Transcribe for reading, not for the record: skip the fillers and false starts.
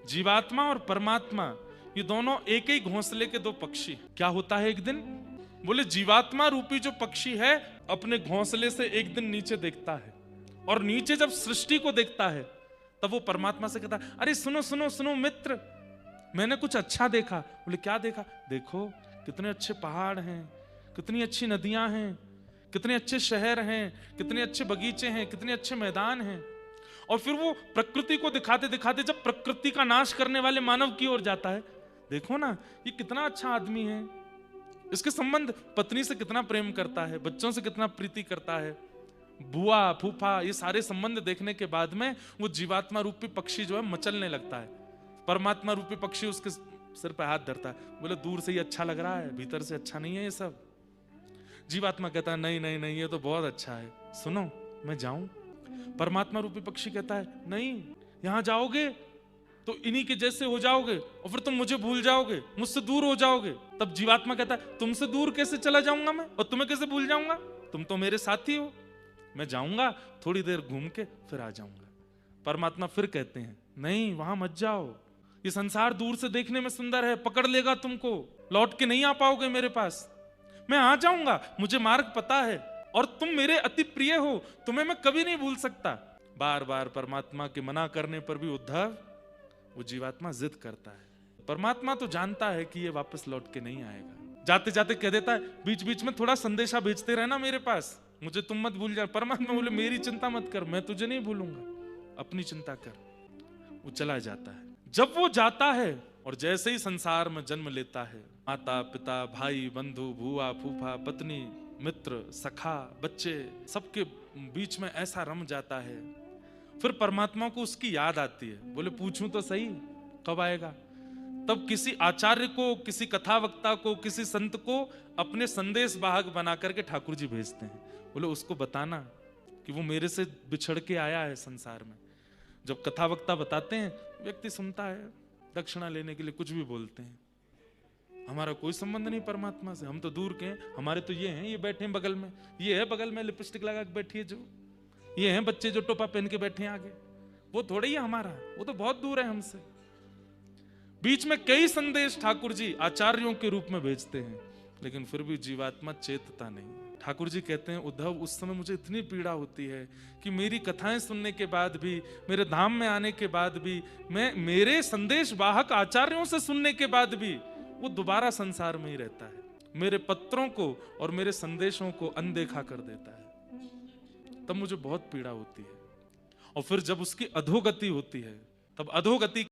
जीवात्मा और परमात्मा ये दोनों एक ही घोंसले के दो पक्षी। क्या होता है एक दिन, बोले जीवात्मा रूपी जो पक्षी है अपने घोंसले से एक दिन नीचे देखता है और नीचे जब सृष्टि को देखता है तब वो परमात्मा से कहता है, अरे सुनो सुनो सुनो मित्र, मैंने कुछ अच्छा देखा। बोले क्या देखा? देखो कितने अच्छे पहाड़ हैं, कितनी अच्छी नदियां हैं, कितने अच्छे शहर हैं, कितने अच्छे बगीचे हैं, कितने अच्छे मैदान हैं। और फिर वो प्रकृति को दिखाते दिखाते जब प्रकृति का नाश करने वाले मानव की ओर जाता है, देखो ना ये कितना अच्छा आदमी है, इसके संबंध पत्नी से कितना प्रेम करता है, बच्चों से कितना प्रीति करता है, बुआ फूफा, ये सारे संबंध देखने के बाद में वो जीवात्मा रूपी पक्षी जो है मचलने लगता है। परमात्मा रूपी पक्षी उसके सिर पे हाथ धरता है, बोले दूर से ही अच्छा लग रहा है, भीतर से अच्छा नहीं है ये सब। जीवात्मा कहता है नहीं नहीं नहीं ये तो बहुत अच्छा है, सुनो मैं जाऊं। परमात्मा रूपी पक्षी कहता है नहीं, यहां जाओगे तो इन्हीं के जैसे हो जाओगे और फिर तुम मुझे भूल जाओगे, मुझसे दूर हो जाओगे। तब जीवात्मा कहता है तुमसे दूर कैसे चला जाऊंगा मैं और तुम्हें कैसे भूल जाऊंगा, तुम तो मेरे साथी हो, मैं जाऊंगा थोड़ी देर घूम के फिर आ जाऊंगा। परमात्मा फिर कहते हैं नहीं वहां मत जाओ, ये संसार दूर से देखने में सुंदर है, पकड़ लेगा तुमको, लौट के नहीं आ पाओगे मेरे पास। मैं आ जाऊंगा, मुझे मार्ग पता है और तुम मेरे अति प्रिय हो, तुम्हें मैं कभी नहीं भूल सकता। बार बार परमात्मा के मना करने पर भी उद्धव वो जीवात्मा जिद करता है। परमात्मा तो जानता है कि ये वापस लौट के नहीं आएगा, जाते जाते कह देता है बीच बीच में थोड़ा संदेशा भेजते रहना मेरे पास, मुझे तुम मत भूल जा। परमात्मा बोले मेरी चिंता मत कर, मैं तुझे नहीं भूलूंगा, अपनी चिंता कर। वो चला जाता है। जब वो जाता है और जैसे ही संसार में जन्म लेता है, माता पिता भाई बंधु बुआ फूफा पत्नी मित्र सखा बच्चे सबके बीच में ऐसा रम जाता है। फिर परमात्मा को उसकी याद आती है, बोले पूछूं तो सही कब आएगा। तब किसी आचार्य को, किसी कथावक्ता को, किसी संत को अपने संदेश वाहक बना करके ठाकुर जी भेजते हैं, बोले उसको बताना कि वो मेरे से बिछड़ के आया है संसार में। जब कथावक्ता बताते हैं व्यक्ति सुनता है, दक्षिणा लेने के लिए कुछ भी बोलते हैं, हमारा कोई संबंध नहीं परमात्मा से, हम तो दूर के हैं, हमारे तो ये हैं, ये बैठे हैं बगल में, ये है बगल में लिपस्टिक लगा के बैठी है जो, ये हैं बच्चे जो टोपा पहन के बैठे हैं आगे, वो थोड़ा ही है हमारा, वो तो बहुत दूर है हमसे। बीच में कई संदेश ठाकुर जी आचार्यों के रूप में भेजते हैं, लेकिन फिर भी जीवात्मा चेतता नहीं। ठाकुर जी कहते हैं उद्धव उस समय मुझे इतनी पीड़ा होती है कि मेरी कथाएं सुनने के बाद भी, मेरे धाम में आने के बाद भी, मैं मेरे संदेश वाहक आचार्यों से सुनने के बाद भी वो दोबारा संसार में ही रहता है, मेरे पत्रों को और मेरे संदेशों को अनदेखा कर देता है। तब मुझे बहुत पीड़ा होती है। और फिर जब उसकी अधोगति होती है, तब अधोगति